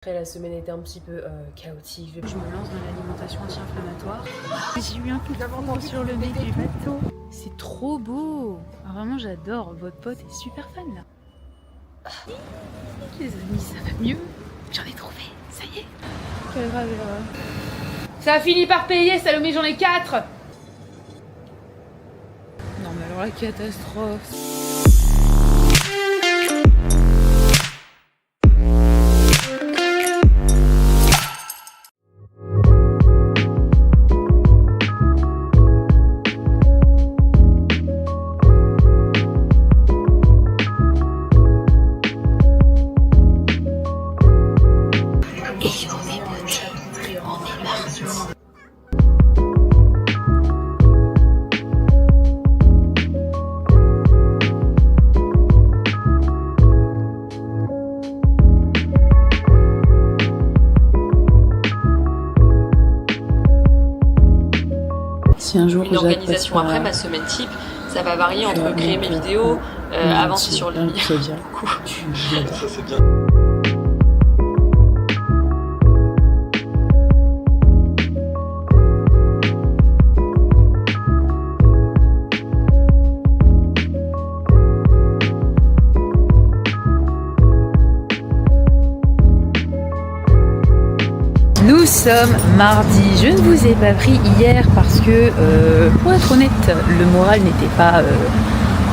Après la semaine était un petit peu chaotique. Je me lance dans l'alimentation anti-inflammatoire. J'ai eu un coup d'avance sur le nez du bateau. C'est trop beau. Ah, vraiment j'adore. Votre pote est super fan là. Les amis, ça va mieux. J'en ai trouvé. Ça y est. Quelle grave erreur. Ça a fini par payer, Salomé, j'en ai 4. Non mais alors la catastrophe. Si un jour une organisation après ma semaine type, ça va varier entre créer mes vidéos, avancer sur le lit. Ça c'est bien. Nous sommes mardi. Je ne vous ai pas pris hier parce que, pour être honnête, le moral n'était pas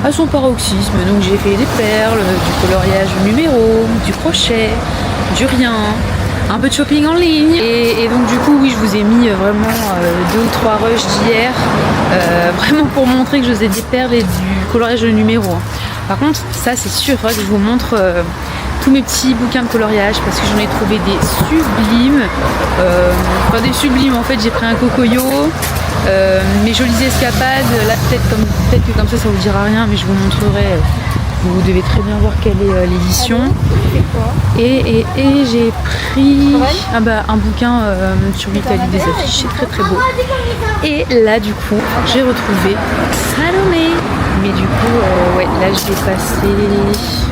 à son paroxysme. Donc j'ai fait des perles, du coloriage numéro, du crochet, du rien, un peu de shopping en ligne. Et donc du coup, oui, je vous ai mis vraiment 2 ou 3 rushs d'hier, vraiment pour montrer que je faisais des perles et du coloriage de numéro. Par contre, ça c'est sûr, il faudrait que je vous montre tous mes petits bouquins de coloriage parce que j'en ai trouvé des sublimes. Enfin des sublimes, en fait j'ai pris un cocoyo, mes jolies escapades, là peut-être que comme ça vous dira rien, mais je vous montrerai. Vous devez très bien voir quelle est l'édition. Et j'ai pris un bouquin sur l'Italie des affiches, c'est très très beau. Et là du coup j'ai retrouvé Salomé. Mais du coup, ouais, là je vais passer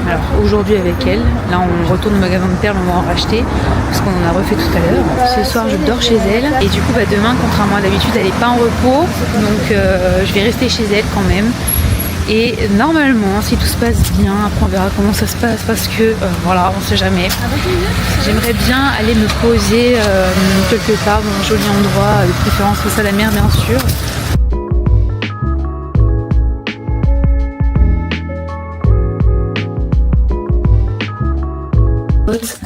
alors aujourd'hui avec elle. Là on retourne au magasin de perles, on va en racheter parce qu'on en a refait tout à l'heure. Ce soir je dors chez elle et du coup demain, contrairement à d'habitude, elle n'est pas en repos. Donc je vais rester chez elle quand même. Et normalement, si tout se passe bien, après on verra comment ça se passe parce que voilà, on sait jamais. J'aimerais bien aller me poser quelque part dans un joli endroit, de préférence face à la mer bien sûr.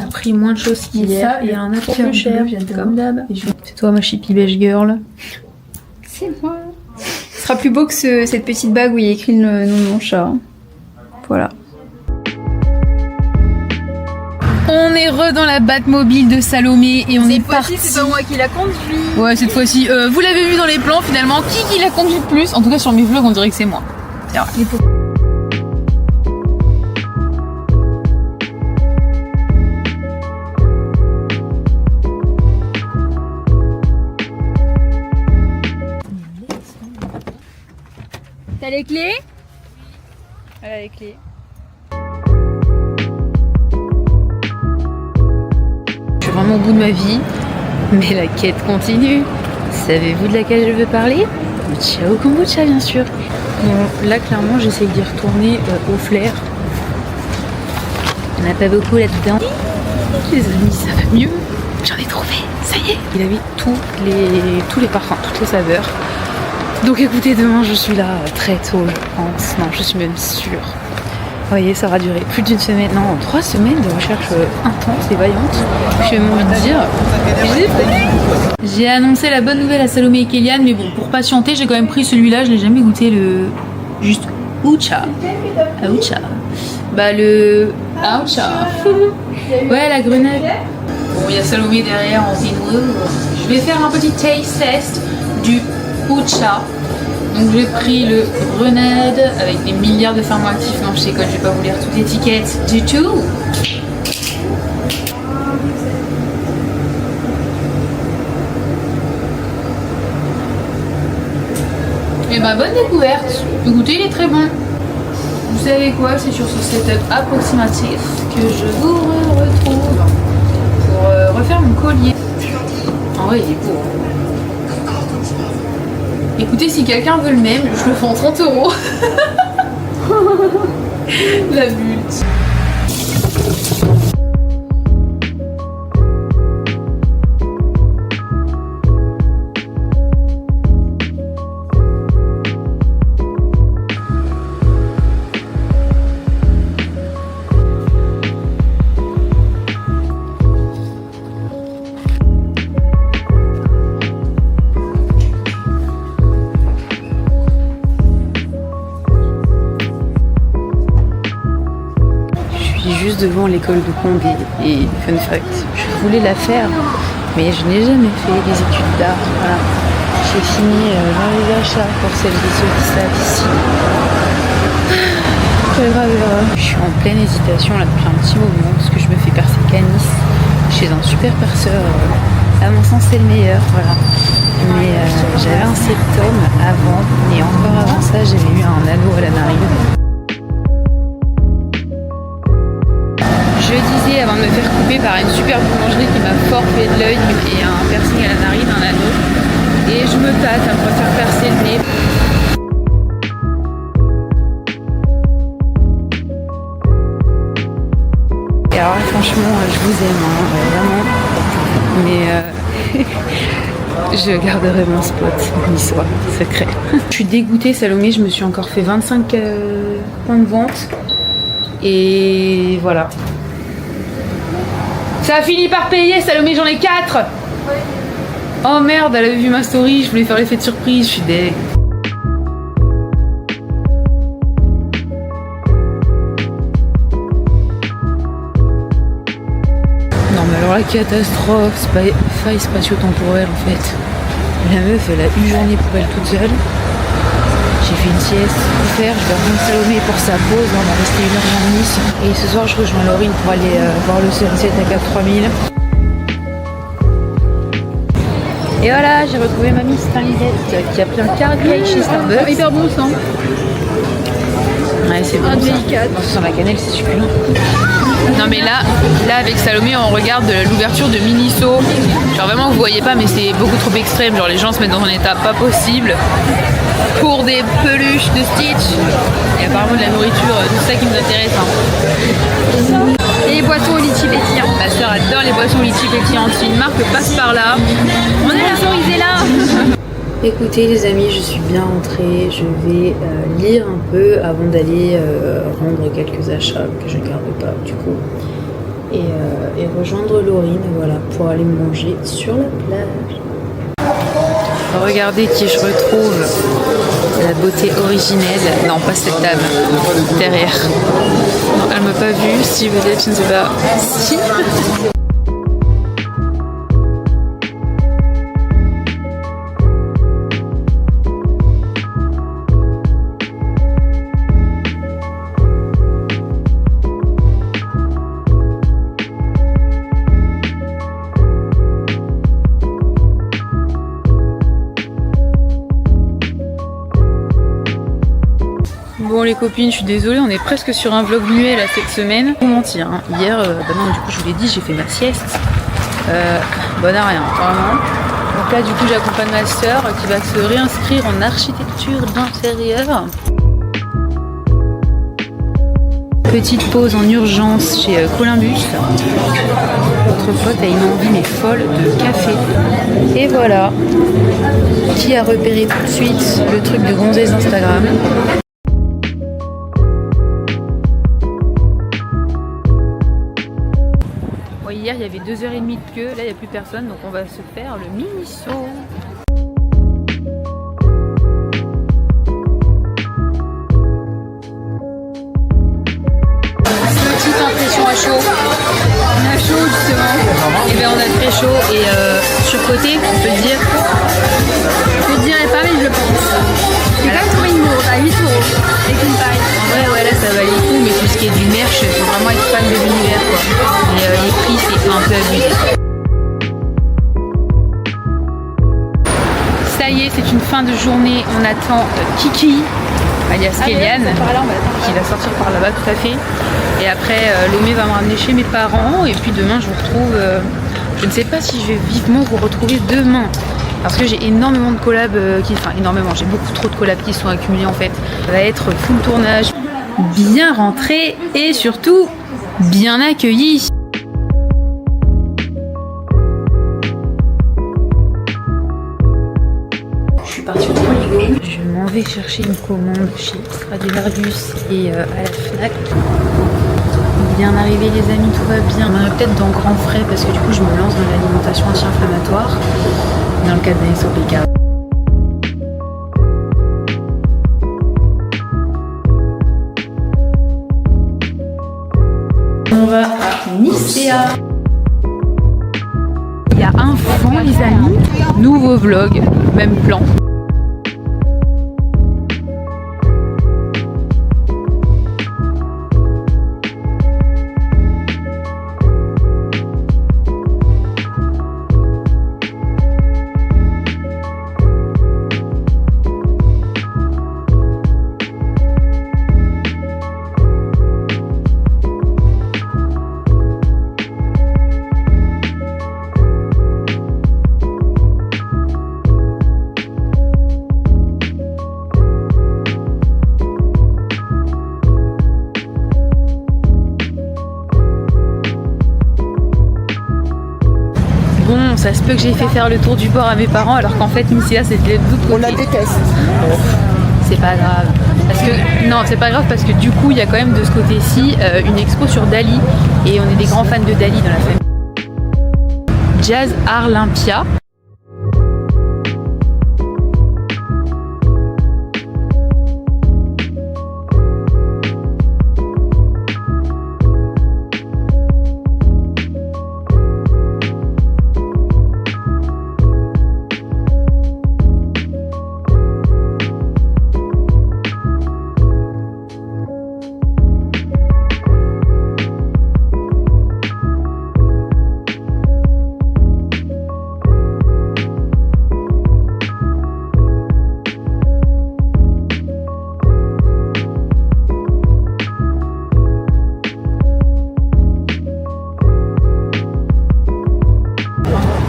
A pris moins de choses qu'hier et un peu plus cher, comme d'hab. C'est toi ma chippy beige girl. C'est moi. Ce sera plus beau que cette petite bague où il y a écrit le nom de mon chat. Voilà. On est dans la Batmobile de Salomé et on est parti. C'est pas moi qui l'a conduit. Ouais, cette fois-ci, vous l'avez vu dans les plans finalement. Qui l'a conduit le plus? En tout cas sur mes vlogs on dirait que c'est moi. C'est vrai. T'as les clés? Elle a les clés. Je suis vraiment au bout de ma vie, mais la quête continue. Savez-vous de laquelle je veux parler? Ciao kombucha bien sûr. Bon, là clairement j'essaye d'y retourner au flair. Il n'y en a pas beaucoup là-dedans. Les amis, ça va mieux. J'en ai trouvé, ça y est. Il avait tous les parfums, toutes les saveurs. Donc écoutez, demain je suis là très tôt je pense, non je suis même sûre. Vous voyez, ça aura duré plus d'une semaine, non 3 semaines de recherche intense et vaillante. J'ai même envie de dire, j'ai annoncé la bonne nouvelle à Salomé et Kéliane, mais bon pour patienter j'ai quand même pris celui-là, je n'ai jamais goûté le juste Oucha. Oucha. Bah le Oucha. Ouais la grenade. Bon il y a Salomé derrière en vidéo. Je vais faire un petit taste test du Oucha. Donc j'ai pris le grenade avec des milliards de ferments actifs. Non je sais quoi, je vais pas vous lire toute l'étiquette du tout. Et bah bonne découverte. Écoutez, il est très bon. Vous savez quoi, c'est sur ce setup approximatif que je vous retrouve pour refaire mon collier. En vrai, il est beau. Écoutez, si quelqu'un veut le même, je le vends 30 €. La butte. Juste devant l'école de Condé et fun fact, je voulais la faire mais je n'ai jamais fait les études d'art. Voilà. J'ai fini dans les achats pour celles et ceux qui savent ici. Quelle grave erreur. Je suis en pleine hésitation là depuis un petit moment parce que je me fais percer canis chez un super perceur. À mon sens c'est le meilleur, voilà. Mais j'avais un septum avant et encore avant ça j'avais eu un anneau à la narine. Je disais avant de me faire couper par une super boulangerie qui m'a fort fait de l'œil et un piercing à la narine, un anneau. Et je me tâte à me faire percer le nez. Et alors franchement, je vous aime, hein, vraiment. Mais je garderai mon spot niçois secret. Je suis dégoûtée Salomé, je me suis encore fait 25 points de vente. Et voilà. Ça a fini par payer, Salomé, j'en ai 4. Oh merde, elle avait vu ma story, je voulais faire l'effet de surprise, je suis deg. Non mais alors la catastrophe, c'est pas faille spatio-temporelle en fait. La meuf, elle a une journée pour elle toute seule. J'ai fait une sieste pour faire, je vais rejoindre Salomé pour sa pause, on va rester 1h en Nice. Et ce soir je rejoins Laurine pour aller voir le sunset à Cap 3000. Et voilà, j'ai retrouvé ma Miss Tinguette qui a pris un quart de cake chez Starbucks. Hyper bon sang. Ouais, c'est bon. Délicat. Sans la cannelle, c'est succulent. Non mais là avec Salomé on regarde l'ouverture de Miniso. Genre vraiment vous voyez pas mais c'est beaucoup trop extrême. Genre les gens se mettent dans un état pas possible pour des peluches de Stitch. Et apparemment de la nourriture, tout ça qui nous intéresse. Hein. Et les boissons au litchi pétillant. Ma soeur adore les boissons litchi pétillantes. Si une marque passe par là, On est sponsorisé là. Écoutez les amis, je suis bien rentrée, je vais lire un peu avant d'aller rendre quelques achats que je ne garde pas du coup et rejoindre Laurine, voilà, pour aller manger sur la plage. Regardez qui je retrouve, la beauté originelle, non pas cette dame, derrière. Non, elle m'a pas vue, si peut-être, je ne sais pas. Si. Bon les copines, je suis désolée, on est presque sur un vlog muet là cette semaine. Pour mentir, hein. Hier, non, du coup je vous l'ai dit, j'ai fait ma sieste. Bonne à rien, vraiment. Donc là du coup j'accompagne ma soeur qui va se réinscrire en architecture d'intérieur. Petite pause en urgence chez Columbus. Votre pote a une envie mais folle de café. Et voilà. Qui a repéré tout de suite le truc de gonzesse Instagram. Hier il y avait 2h30 de queue, là il n'y a plus personne donc on va se faire le mini-saut. Petite impression à chaud. On a chaud justement. Et bien on a très chaud et surcoté, on peut le dire. Je te dirais pas mais je le pense. J'ai quand même trouvé une gourde à 8 € avec une paille. En vrai ouais là ça valait le coup mais tout ce qui est du merch, il faut vraiment être fan de l'univers quoi. Et les prix c'est un peu abusé. Ça y est, c'est une fin de journée, on attend Kiki, alias Kéliane, qui va sortir par là-bas tout à fait. Et après Lomé va me ramener chez mes parents et puis demain je vous retrouve Je ne sais pas si je vais vivement vous retrouver demain. Parce que j'ai énormément de collabs j'ai beaucoup trop de collabs qui sont accumulés en fait. Ça va être full tournage, bien rentré et surtout bien accueilli. Je suis partie au Polygone. Je m'en vais chercher une commande chez Stradivarius et à la Fnac. Bien arrivé les amis, tout va bien. On est peut-être dans grand frais parce que du coup je me lance dans l'alimentation anti-inflammatoire dans le cadre d'un SOPK. On va à Nicéa. Il y a un vent les amis, nouveau vlog, même plan. Bon, ça se peut que j'ai fait faire le tour du port à mes parents alors qu'en fait Nicéa c'était de l'autre côté. On la déteste. C'est pas grave. Parce que, non, c'est pas grave parce que du coup il y a quand même de ce côté-ci une expo sur Dali et on est des grands fans de Dali dans la famille. Jazz Arlympia.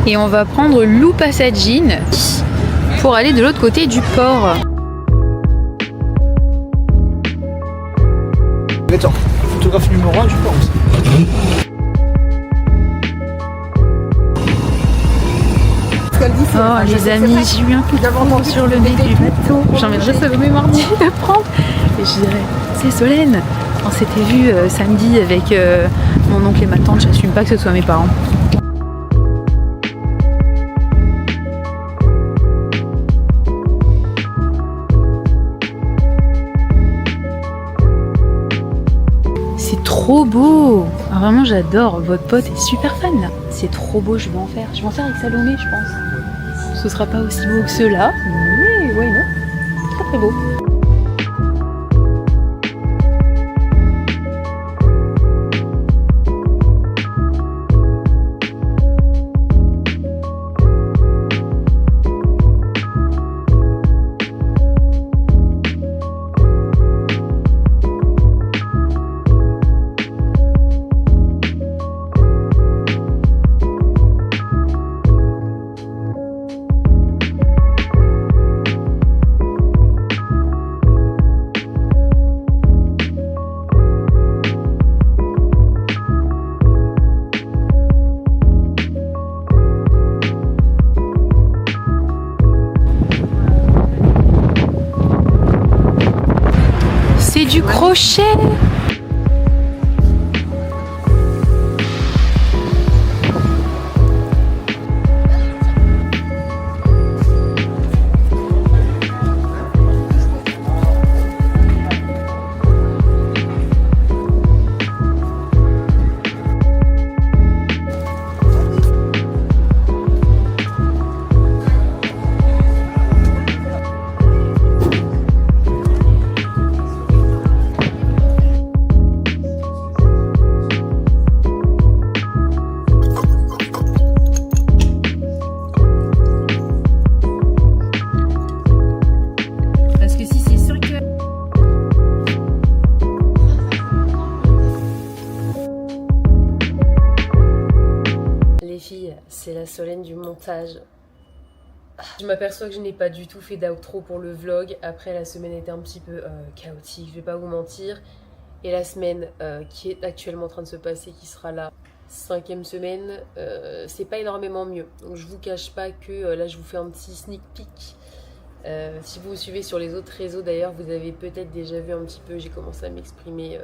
Et on va prendre Lou Passagine pour aller de l'autre côté du port. Attends, photographe numéro 1 du port aussi. Oh les amis, j'ai eu un coup de foudre sur le nez du bateau. J'emmènerai Salomé mardi le prendre. Et je dirais, c'est Solène. On s'était vu samedi avec mon oncle et ma tante, j'assume pas que ce soit mes parents. C'est trop beau! Ah, vraiment j'adore, votre pote est super fan là. C'est trop beau, je vais en faire. Je vais en faire avec Salomé je pense. Ce sera pas aussi beau que ceux-là, mais ouais non. Très très beau. C'est du crochet! c'est la Solène du montage. Je m'aperçois que je n'ai pas du tout fait d'outro pour le vlog. Après, la semaine était un petit peu chaotique, je vais pas vous mentir. Et la semaine qui est actuellement en train de se passer, qui sera la 5e semaine, c'est pas énormément mieux. Donc je vous cache pas que là je vous fais un petit sneak peek. Si vous me suivez sur les autres réseaux d'ailleurs, vous avez peut-être déjà vu un petit peu, j'ai commencé à m'exprimer.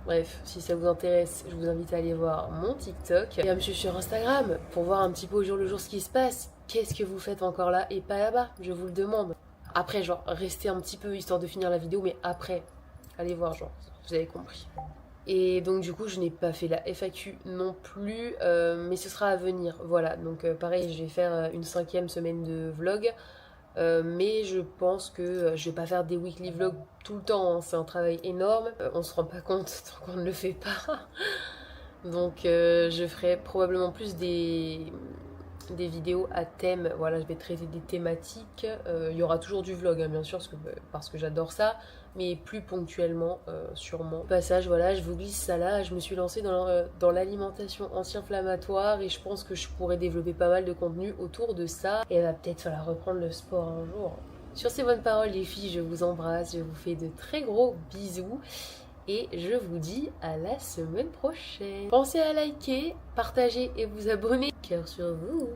Bref, si ça vous intéresse, je vous invite à aller voir mon TikTok et à me suivre sur Instagram pour voir un petit peu au jour le jour ce qui se passe. Qu'est-ce que vous faites encore là et pas là-bas? Je vous le demande. Après, genre, restez un petit peu histoire de finir la vidéo, mais après, allez voir, genre, vous avez compris. Et donc du coup, je n'ai pas fait la FAQ non plus, mais ce sera à venir. Voilà, donc pareil, je vais faire une 5e semaine de vlog. Mais je pense que je vais pas faire des weekly vlogs tout le temps, hein. C'est un travail énorme, on se rend pas compte tant qu'on ne le fait pas. Donc je ferai probablement plus des vidéos à thème. Voilà, je vais traiter des thématiques. Il y aura toujours du vlog, hein, bien sûr, parce que j'adore ça, mais plus ponctuellement, sûrement. Au passage, voilà, je vous glisse ça là. Je me suis lancée dans l'alimentation anti-inflammatoire et je pense que je pourrais développer pas mal de contenu autour de ça. Et va peut-être falloir reprendre le sport un jour. Sur ces bonnes paroles, les filles, je vous embrasse, je vous fais de très gros bisous. Et je vous dis à la semaine prochaine. Pensez à liker, partager et vous abonner. Cœur sur vous.